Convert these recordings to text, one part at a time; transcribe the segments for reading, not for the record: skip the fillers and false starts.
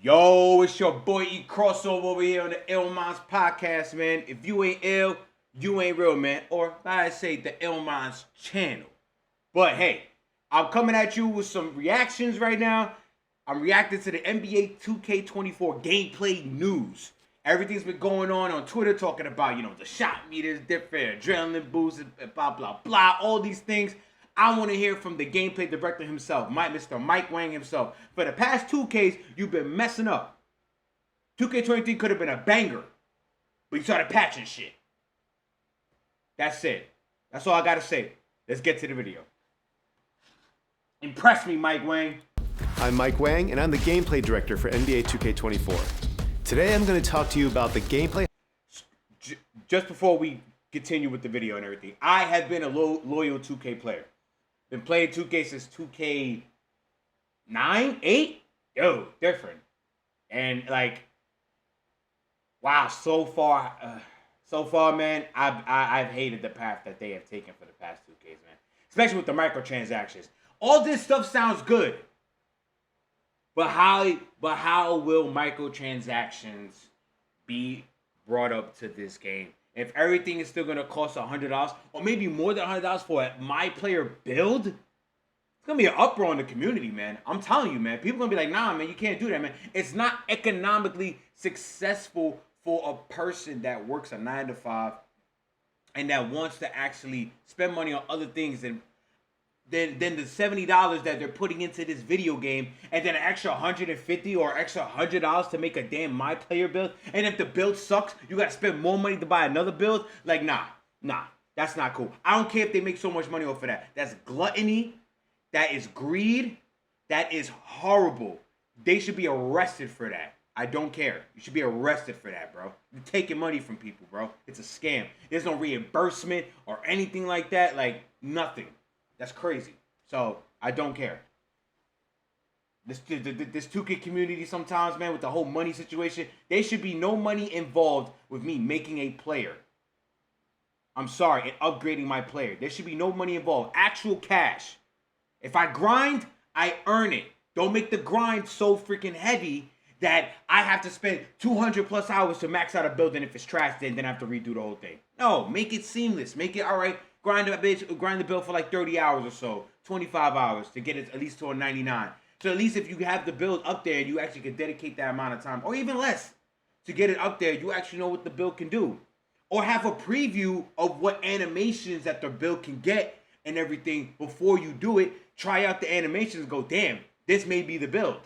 Yo, it's your boy ECROSSOVER over here on the ILLMINDPODCAST, man. If you ain't ill, you ain't real, man. Or I say the ILLMINDS channel. But hey, I'm coming at you with some reactions right now. I'm reacting to the NBA 2K24 gameplay news. Everything's been going on Twitter talking about, the shot meters, different adrenaline boosts, blah, blah, blah, all these things. I want to hear from the gameplay director himself, Mr. Mike Wang himself. For the past 2Ks, you've been messing up. 2K23 could have been a banger, but you started patching shit. That's it. That's all I got to say. Let's get to the video. Impress me, Mike Wang. I'm Mike Wang, and I'm the gameplay director for NBA 2K24. Today, I'm going to talk to you about the gameplay. Just before we continue with the video and everything, I have been a loyal 2K player. Been playing 2K since 2K9, 8? Yo, different. And wow, so far, man, I've hated the path that they have taken for the past 2Ks, man. Especially with the microtransactions. All this stuff sounds good. But how will microtransactions be brought up to this game? If everything is still going to cost $100 or maybe more than $100 for a my player build, it's going to be an uproar in the community, man. I'm telling you, man. People are going to be like, nah, man, you can't do that, man. It's not economically successful for a person that works a 9-to-5 and that wants to actually spend money on other things than the $70 that they're putting into this video game, and then an extra $150 or extra $100 to make a damn my player build. And if the build sucks, you gotta spend more money to buy another build. Nah, that's not cool. I don't care if they make so much money off of that. That's gluttony. That is greed. That is horrible. They should be arrested for that. I don't care. You should be arrested for that, bro. You're taking money from people, bro. It's a scam. There's no reimbursement or anything like that. Nothing. That's crazy. So, I don't care. This 2K community sometimes, man, with the whole money situation, there should be no money involved with me making a player. I'm sorry, and upgrading my player. There should be no money involved. Actual cash. If I grind, I earn it. Don't make the grind so freaking heavy that I have to spend 200 plus hours to max out a build, and if it's trash, then I have to redo the whole thing. No, make it seamless. Make it, all right, grind the build for 30 hours or so, 25 hours to get it at least to a 99. So at least if you have the build up there, you actually can dedicate that amount of time, or even less, to get it up there. You actually know what the build can do. Or have a preview of what animations that the build can get and everything before you do it. Try out the animations and go, damn, this may be the build.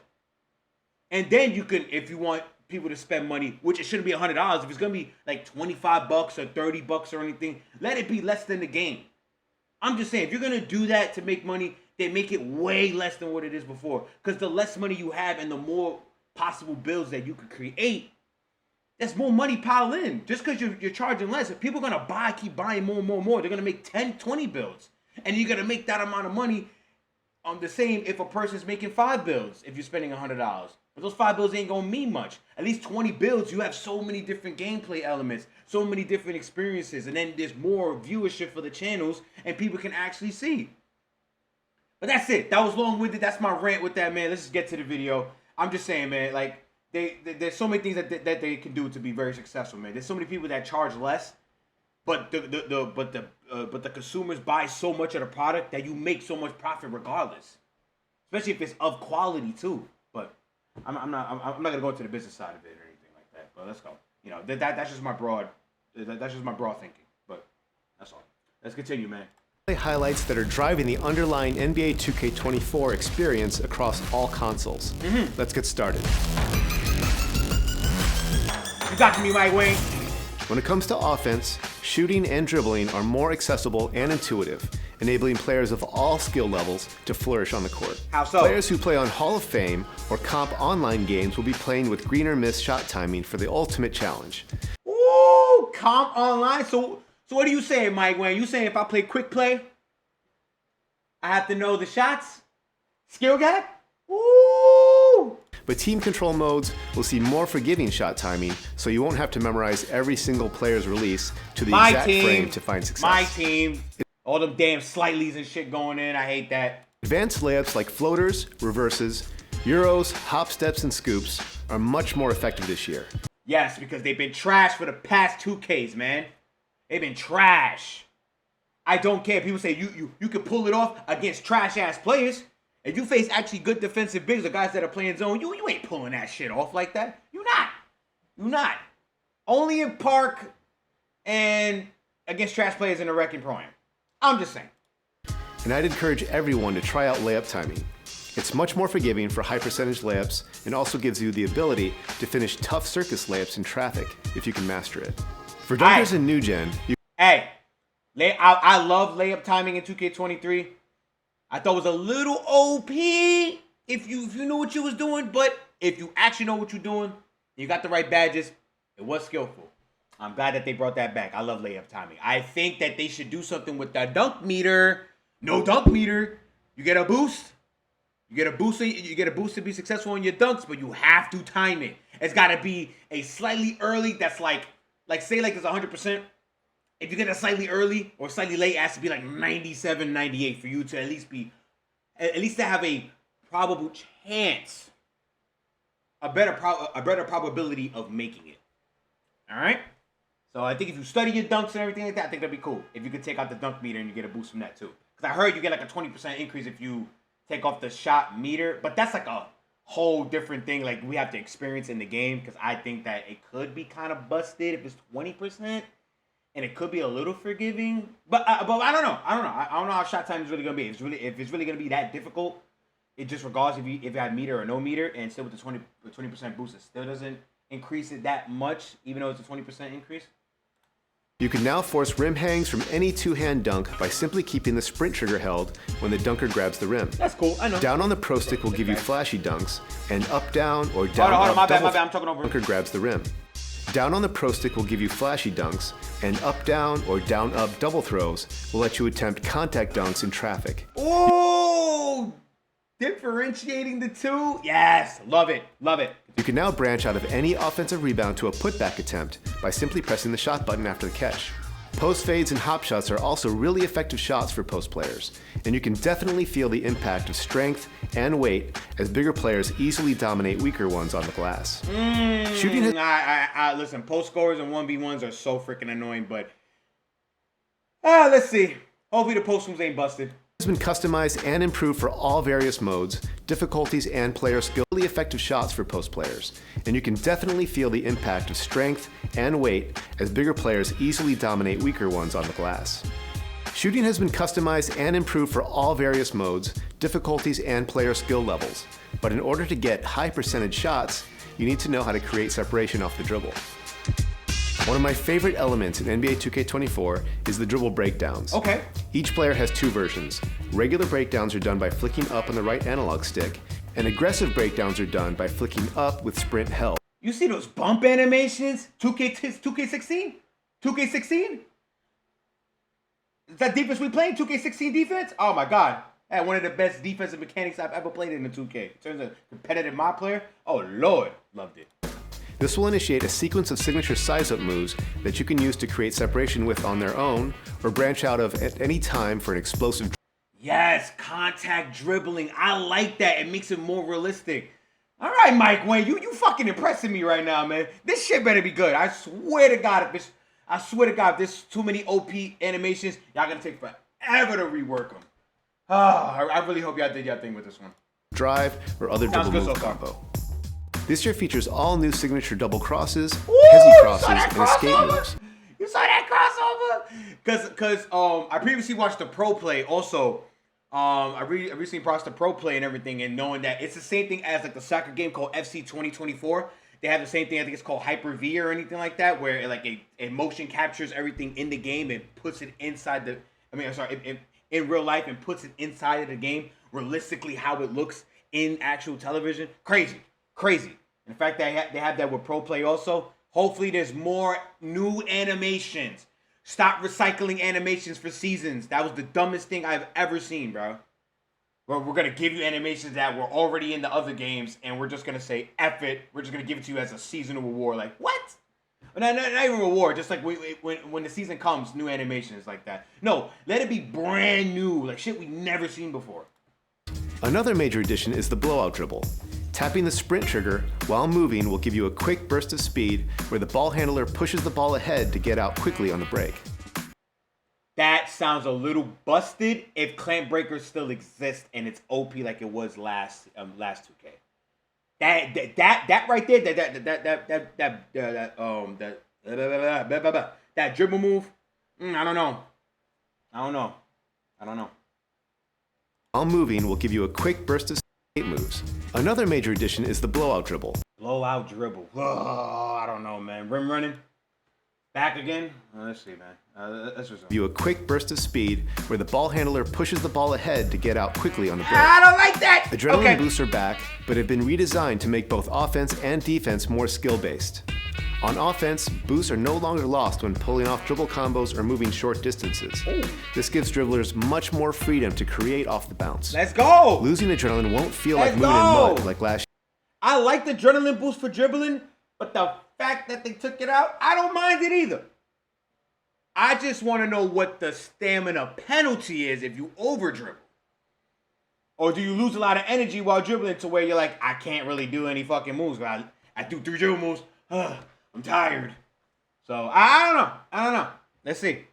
And then you can, if you want people to spend money, which it shouldn't be $100. If it's gonna be $25 or $30 or anything, let it be less than the game. I'm just saying, if you're gonna do that to make money, then make it way less than what it is before. Because the less money you have and the more possible builds that you could create, that's more money piled in. Just because you're charging less, if people are gonna keep buying more and more and more, they're gonna make 10, 20 builds. And you're gonna make that amount of money on the same if a person's making 5 builds if you're spending $100. But those 5 builds ain't gonna mean much. At least 20 builds, you have so many different gameplay elements, so many different experiences, and then there's more viewership for the channels, and people can actually see. But that's it. That was long-winded. That's my rant with that, man. Let's just get to the video. I'm just saying, man, there's so many things that they can do to be very successful, man. There's so many people that charge less, but the consumers buy so much of the product that you make so much profit regardless, especially if it's of quality too. But I'm not gonna go into the business side of it or anything like that. But let's go. That's just my broad thinking. But that's all. Let's continue, man. Highlights that are driving the underlying NBA 2K24 experience across all consoles. Let's get started. You got me, Mike Wang. When it comes to offense, shooting and dribbling are more accessible and intuitive, enabling players of all skill levels to flourish on the court. How so? Players who play on Hall of Fame or comp online games will be playing with green or miss shot timing for the ultimate challenge. Ooh, comp online? So what are you saying, Mike Wang? You saying if I play quick play, I have to know the shots? Skill gap? Ooh! But team control modes will see more forgiving shot timing, so you won't have to memorize every single player's release to the exact frame to find success. My team. All them damn slightlies and shit going in. I hate that. Advanced layups like floaters, reverses, euros, hop steps, and scoops are much more effective this year. Yes, because they've been trash for the past 2Ks, man. They've been trash. I don't care. People say you can pull it off against trash-ass players. If you face actually good defensive bigs or guys that are playing zone, you ain't pulling that shit off like that. You're not. Only in park and against trash players in the wrecking pro-am. I'm just saying. And I'd encourage everyone to try out layup timing. It's much more forgiving for high percentage layups and also gives you the ability to finish tough circus layups in traffic if you can master it. For dunkers in New Gen, I love layup timing in 2K23. I thought it was a little OP if you knew what you was doing, but if you actually know what you're doing, you got the right badges, it was skillful. I'm glad that they brought that back. I love layup timing. I think that they should do something with the dunk meter. No dunk meter. You get a boost. You get a boost to be successful in your dunks, but you have to time it. It's got to be a slightly early that's like say it's 100%. If you get a slightly early or slightly late, it has to be like 97, 98 for you to at least to have a probable chance, a better probability of making it. All right? So I think if you study your dunks and everything like that, I think that'd be cool. If you could take out the dunk meter and you get a boost from that too. Because I heard you get like a 20% increase if you take off the shot meter. But that's like a whole different thing. Like we have to experience in the game. Because I think that it could be kind of busted if it's 20%. And it could be a little forgiving. But I don't know. I don't know how shot time is really going to be. If it's really going to be that difficult, it just regardless if you have meter or no meter. And still with the 20% boost, it still doesn't increase it that much. Even though it's a 20% increase. You can now force rim hangs from any two-hand dunk by simply keeping the sprint trigger held when the dunker grabs the rim. That's cool, I know. Down on the pro stick will give you flashy dunks, and up-down or down-up my bad, I'm talking over. Dunker grabs the rim. Down on the pro stick will give you flashy dunks, and up-down or down-up double throws will let you attempt contact dunks in traffic. Oh! Differentiating the two? Yes, love it. You can now branch out of any offensive rebound to a putback attempt by simply pressing the shot button after the catch. Post fades and hop shots are also really effective shots for post players, and you can definitely feel the impact of strength and weight as bigger players easily dominate weaker ones on the glass. Shooting listen, post scorers and 1v1s are so freaking annoying, but let's see. Hopefully the post moves ain't busted. Has been customized and improved for all various modes, difficulties, and player skill. Really effective shots for post players, and you can definitely feel the impact of strength and weight as bigger players easily dominate weaker ones on the glass. Shooting has been customized and improved for all various modes, difficulties, and player skill levels, but in order to get high percentage shots, you need to know how to create separation off the dribble. One of my favorite elements in NBA 2K24 is the dribble breakdowns. Okay. Each player has two versions. Regular breakdowns are done by flicking up on the right analog stick, and aggressive breakdowns are done by flicking up with sprint held. You see those bump animations? 2K16? 2K16? Is that defense we playing? 2K16 defense? Oh my god. That's one of the best defensive mechanics I've ever played in the 2K. In terms of competitive mod player, oh lord, loved it. This will initiate a sequence of signature size-up moves that you can use to create separation with on their own, or branch out of at any time for an explosive. Yes, contact dribbling. I like that. It makes it more realistic. All right, Mike Wang, you fucking impressing me right now, man. This shit better be good. I swear to God, if there's too many OP animations, y'all gonna take forever to rework them. Oh, I really hope y'all did y'all thing with this one. Drive or other Sounds dribble move so combo. This year features all new signature double crosses, Ooh, hezzy crosses, and escape moves. You saw that crossover? Cause I previously watched the pro play. Also, I recently watched the pro play and everything, and knowing that it's the same thing as like the soccer game called FC 2024. They have the same thing. I think it's called Hyper V or anything like that, where it motion captures everything in the game and puts it inside the. In real life and puts it inside of the game realistically how it looks in actual television. Crazy. In fact, they have that with Pro Play also. Hopefully there's more new animations. Stop recycling animations for seasons. That was the dumbest thing I've ever seen, bro. We're going to give you animations that were already in the other games, and we're just going to say, F it. We're just going to give it to you as a seasonal reward. Like, what? Not even reward, just like when the season comes, new animations like that. No, let it be brand new, like shit we never seen before. Another major addition is the blowout dribble. Tapping the sprint trigger while moving will give you a quick burst of speed where the ball handler pushes the ball ahead to get out quickly on the break. That sounds a little busted if clamp breakers still exist and it's OP like it was last 2K. That right there, that dribble move. I don't know. While moving will give you a quick burst of moves. Another major addition is the blowout dribble. Blowout dribble. Oh, I don't know, man. Rim running. Back again. Let's see, man. Let's resume. You a quick burst of speed where the ball handler pushes the ball ahead to get out quickly on the break. I don't like that. Adrenaline boosts are back, but have been redesigned to make both offense and defense more skill-based. On offense, boosts are no longer lost when pulling off dribble combos or moving short distances. Ooh. This gives dribblers much more freedom to create off the bounce. Let's go. Losing adrenaline won't feel like moving in mud like last year. I like the adrenaline boost for dribbling, but the fact that they took it out, I don't mind it either. I just want to know what the stamina penalty is if you over dribble. Or do you lose a lot of energy while dribbling to where you're like, I can't really do any fucking moves. I do 3 dribble moves. I'm tired. So, I don't know. Let's see.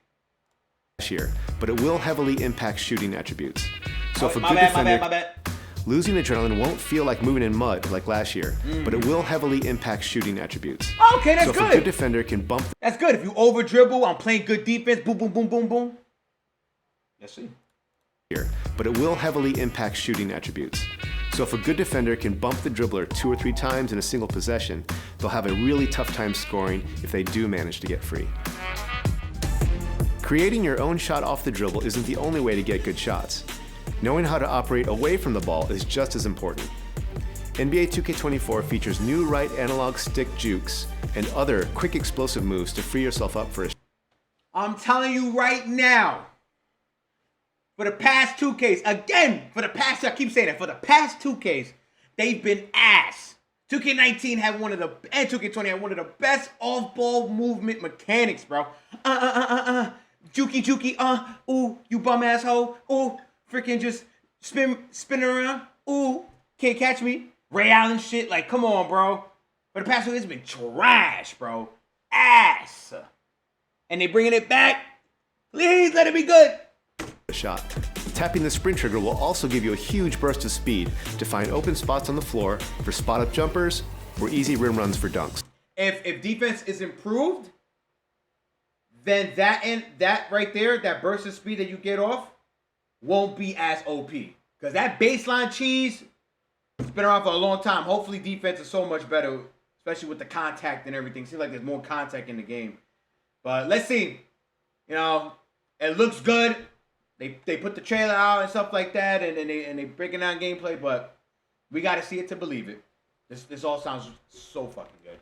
Year, but it will heavily impact shooting attributes. So if a my good defender, bad. losing adrenaline won't feel like moving in mud like last year, but it will heavily impact shooting attributes. Okay, that's so good. If a good defender can bump. That's good. If you over dribble, I'm playing good defense. Boom, boom, boom, boom, boom. Let's see. Here, but it will heavily impact shooting attributes. So if a good defender can bump the dribbler 2 or 3 times in a single possession, they'll have a really tough time scoring if they do manage to get free. Creating your own shot off the dribble isn't the only way to get good shots. Knowing how to operate away from the ball is just as important. NBA 2K24 features new right analog stick jukes and other quick explosive moves to free yourself up for a shot. I'm telling you right now, for the past 2Ks, I keep saying that, for the past 2Ks, they've been ass. 2K19 had and 2K20 had one of the best off-ball movement mechanics, bro. Jukey, ooh, you bum asshole, ooh, freaking just spin around, ooh, can't catch me. Ray Allen shit, like, come on, bro. For the past 2 years, it's been trash, bro. Ass. And they bringing it back. Please let it be good. Shot. Tapping the sprint trigger will also give you a huge burst of speed to find open spots on the floor for spot-up jumpers or easy rim runs for dunks. If defense is improved, then that right there, that burst of speed that you get off, won't be as OP. Because that baseline cheese, it's been around for a long time. Hopefully defense is so much better, especially with the contact and everything. Seems like there's more contact in the game. But let's see. You know, it looks good. They put the trailer out and stuff like that, and they breaking down gameplay, but we got to see it to believe it. This all sounds so fucking good.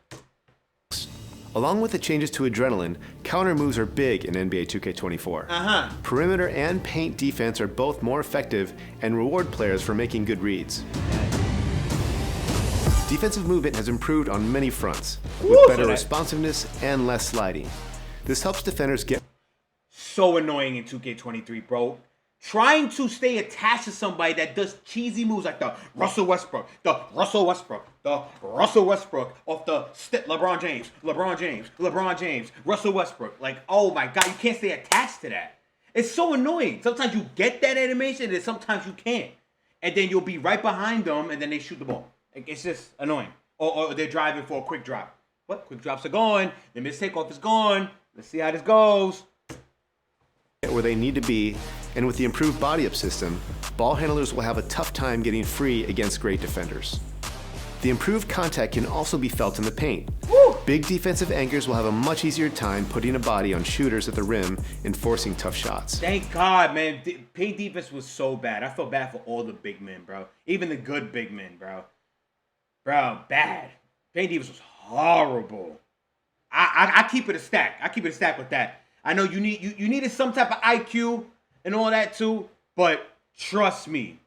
Along with the changes to adrenaline, counter moves are big in NBA 2K24. Perimeter and paint defense are both more effective and reward players for making good reads. Defensive movement has improved on many fronts, with better responsiveness and less sliding. This helps defenders get so annoying in 2K23, bro. Trying to stay attached to somebody that does cheesy moves like the Russell Westbrook off the LeBron James, Russell Westbrook. Like, oh my God, you can't stay attached to that. It's so annoying. Sometimes you get that animation and sometimes you can't. And then you'll be right behind them and then they shoot the ball. Like, it's just annoying. Or they're driving for a quick drop. What? Quick drops are gone. The mid takeoff is gone. Let's see how this goes. Where they need to be, and with the improved body-up system, ball handlers will have a tough time getting free against great defenders. The improved contact can also be felt in the paint. Woo! Big defensive anchors will have a much easier time putting a body on shooters at the rim and forcing tough shots. Thank God, man. Paint defense was so bad. I felt bad for all the big men, bro. Even the good big men, bro. Bro, bad. Paint defense was horrible. I keep it a stack. I keep it a stack with that. I know you needed some type of IQ and all that too, but trust me,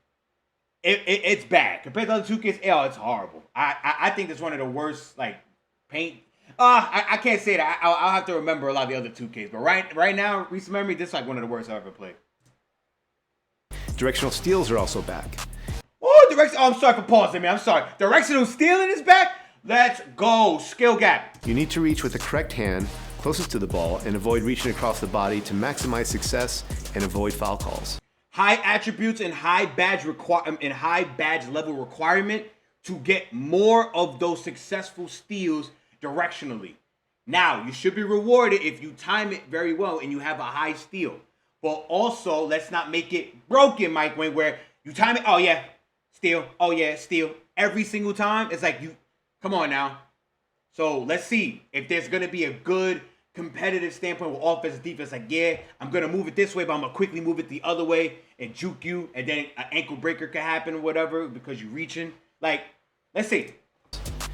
it's bad compared to other 2Ks. It's horrible. I think it's one of the worst like paint. I can't say that. I'll have to remember a lot of the other 2Ks, but right now, recent memory, this is like one of the worst I've ever played. Directional steals are also back. Oh, direction. Oh, I'm sorry for pausing, man. I'm sorry. Directional steal in his back. Let's go. Skill gap. You need to reach with the correct hand closest to the ball and avoid reaching across the body to maximize success and avoid foul calls. High attributes and high badge level requirement to get more of those successful steals directionally. Now, you should be rewarded if you time it very well and you have a high steal. But also, let's not make it broken, Mike Wang, where you time it, oh yeah, steal, oh yeah, steal. Every single time, it's like you, come on now. So let's see if there's going to be a good competitive standpoint with offense and defense. Like, yeah, I'm going to move it this way, but I'm going to quickly move it the other way and juke you. And then an ankle breaker can happen or whatever because you're reaching. Like, let's see.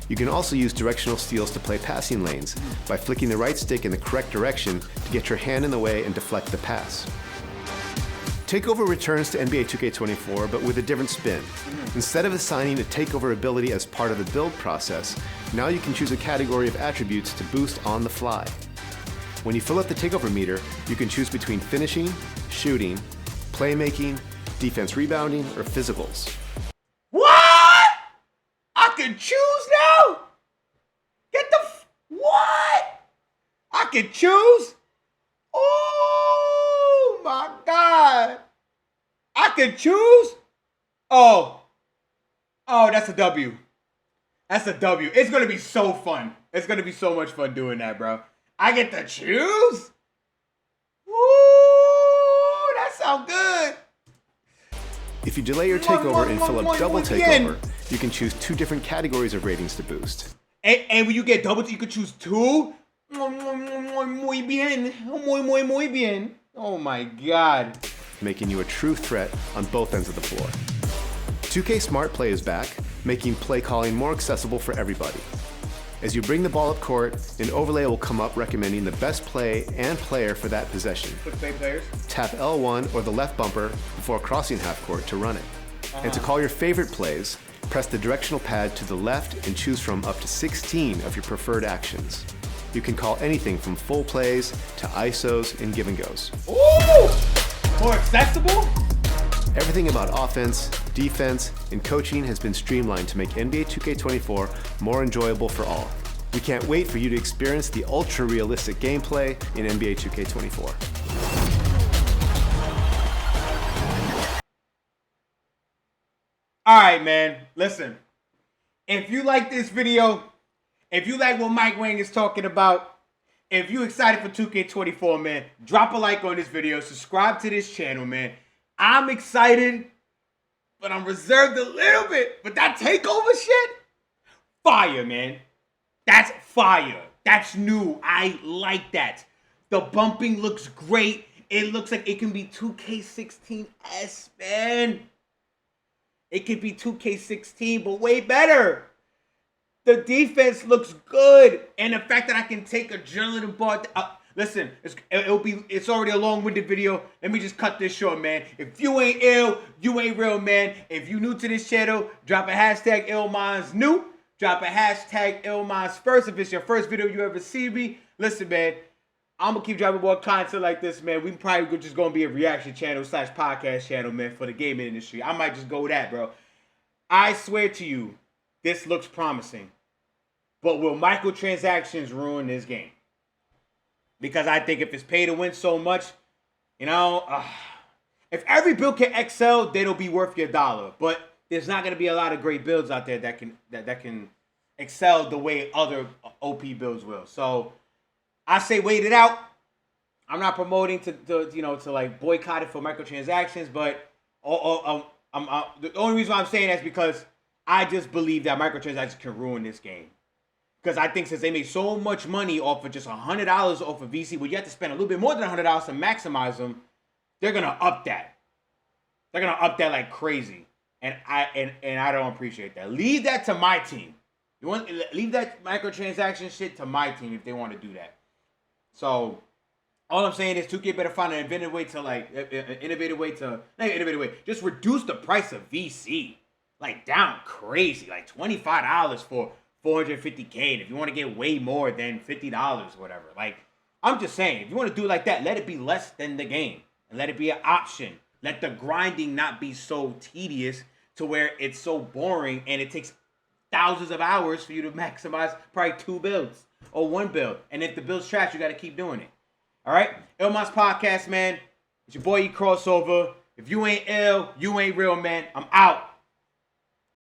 You can also use directional steals to play passing lanes by flicking the right stick in the correct direction to get your hand in the way and deflect the pass. Takeover returns to NBA 2K24, but with a different spin. Instead of assigning a takeover ability as part of the build process, now you can choose a category of attributes to boost on the fly. When you fill up the takeover meter, you can choose between finishing, shooting, playmaking, defense rebounding, or physicals. What? I can choose now? Get the what? I can choose? Oh my God. I can choose? Oh, that's a W. That's a W. It's going to be so fun. It's going to be so much fun doing that, bro. I get to choose? Woo, that sounds good. If you delay your takeover and fill up double takeover, you can choose 2 different categories of ratings to boost. And when you get double, you can choose 2? Muy bien. Muy bien. Oh my God. Making you a true threat on both ends of the floor. 2K Smart Play is back, making play calling more accessible for everybody. As you bring the ball up court, an overlay will come up recommending the best play and player for that possession. Quick play players. Tap L1 or the left bumper before crossing half court to run it. And to call your favorite plays, press the directional pad to the left and choose from up to 16 of your preferred actions. You can call anything from full plays to ISOs and give and goes. Ooh! More accessible? Everything about offense, defense, and coaching has been streamlined to make NBA 2K24 more enjoyable for all. We can't wait for you to experience the ultra-realistic gameplay in NBA 2K24. All right, man. Listen. If you like this video, if you like what Mike Wang is talking about, if you're excited for 2K24, man, drop a like on this video. Subscribe to this channel, man. I'm excited, but I'm reserved a little bit. But that takeover shit, fire, man. That's fire. That's new. I like that. The bumping looks great. It looks like it can be 2K16S, man. It could be 2K16, but way better. The defense looks good. And the fact that I can take a adrenaline bar... Listen, it's already a long-winded video. Let me just cut this short, man. If you ain't ill, you ain't real, man. If you new to this channel, drop a hashtag ILLMINDSNEW. Drop a hashtag ILLMINDSFIRST if it's your first video you ever see me. Listen, man, I'm going to keep dropping more content like this, man. We probably just going to be a reaction channel / podcast channel, man, for the gaming industry. I might just go with that, bro. I swear to you, this looks promising. But will microtransactions ruin this game? Because I think if it's pay to win so much, you know, if every build can excel, then it'll be worth your dollar. But there's not going to be a lot of great builds out there that can excel the way other OP builds will. So I say wait it out. I'm not promoting to like boycott it for microtransactions, but the only reason why I'm saying that is because I just believe that microtransactions can ruin this game. Because I think since they make so much money off of just $100 off of VC, where you have to spend a little bit more than $100 to maximize them, they're gonna up that. They're gonna up that like crazy, and I don't appreciate that. Leave that to my team. Leave that microtransaction shit to my team if they want to do that. So all I'm saying is 2K better find an innovative way, just reduce the price of VC, like down crazy, like $25 for 450K, and if you want to get way more than $50 or whatever, like, I'm just saying, if you want to do it like that, let it be less than the game, and let it be an option. Let the grinding not be so tedious to where it's so boring and it takes thousands of hours for you to maximize probably 2 builds or 1 build. And if the build's trash, you got to keep doing it. All right? ILLMIND's podcast, man. It's your boy ECROSSOVER. If you ain't ill, you ain't real, man. I'm out.